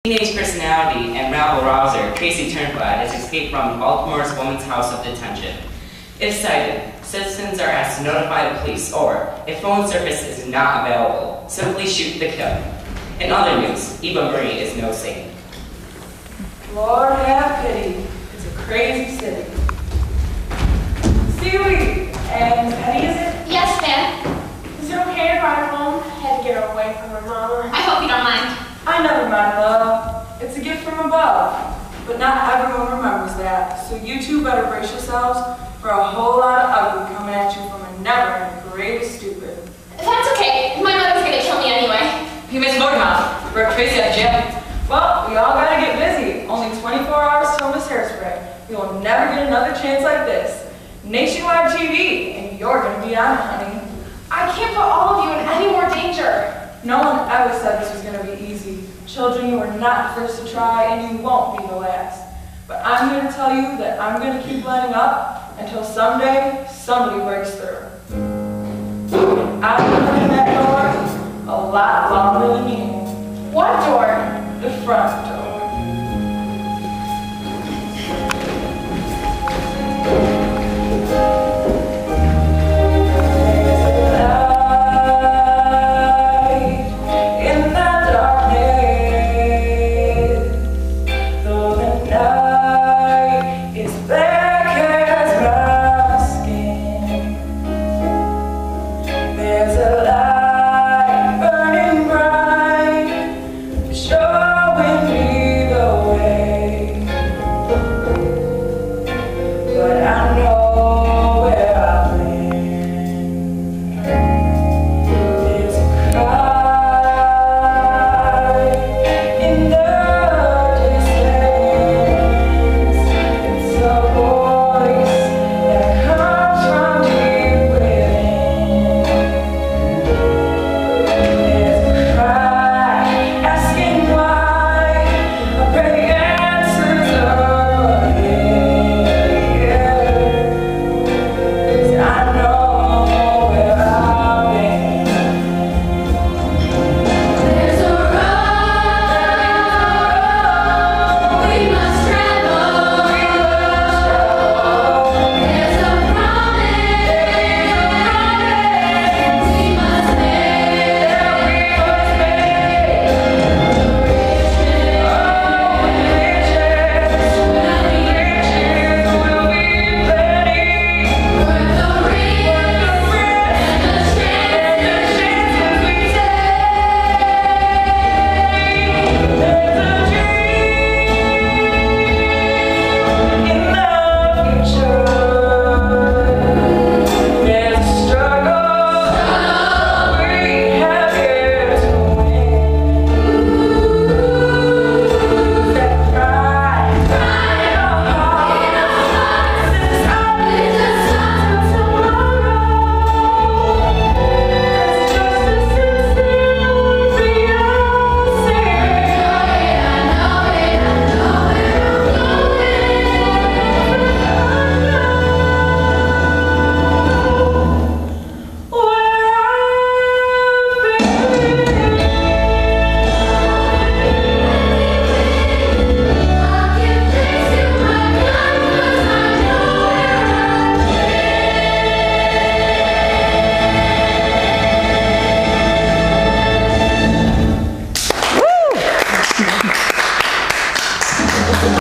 Teenage personality and rabble-rouser Tracy Turnblad has escaped from Baltimore's Women's House of Detention. If cited, citizens are asked to notify the police, or, if phone service is not available, simply shoot the kill. In other news, Eva Marie is no saint. Lord have pity. It's a crazy city. Seaweed! And Penny, is it? Yes, ma'am. Is it okay to ride home? Had to get her away from her mama. I hope you don't mind. I never mind, love. It's a gift from above. But not everyone remembers that, so you two better brace yourselves for a whole lot of ugly coming at you from a never-ending parade of stupid. That's okay. My mother's gonna kill me anyway. Hey, Miss Motormouth, you broke Tracy out of jail. Well, we all gotta get busy. Only 24 hours till Miss Hairspray. We will never get another chance like this. Nationwide TV, and you're gonna be on it, honey. I can't put all of you in any more danger. No one ever said this was gonna be easy. Children, you are not the first to try, and you won't be the last. But I'm here to tell you that I'm gonna keep lining up until someday somebody breaks through. I've been putting that door a lot longer than you. What door? The front door.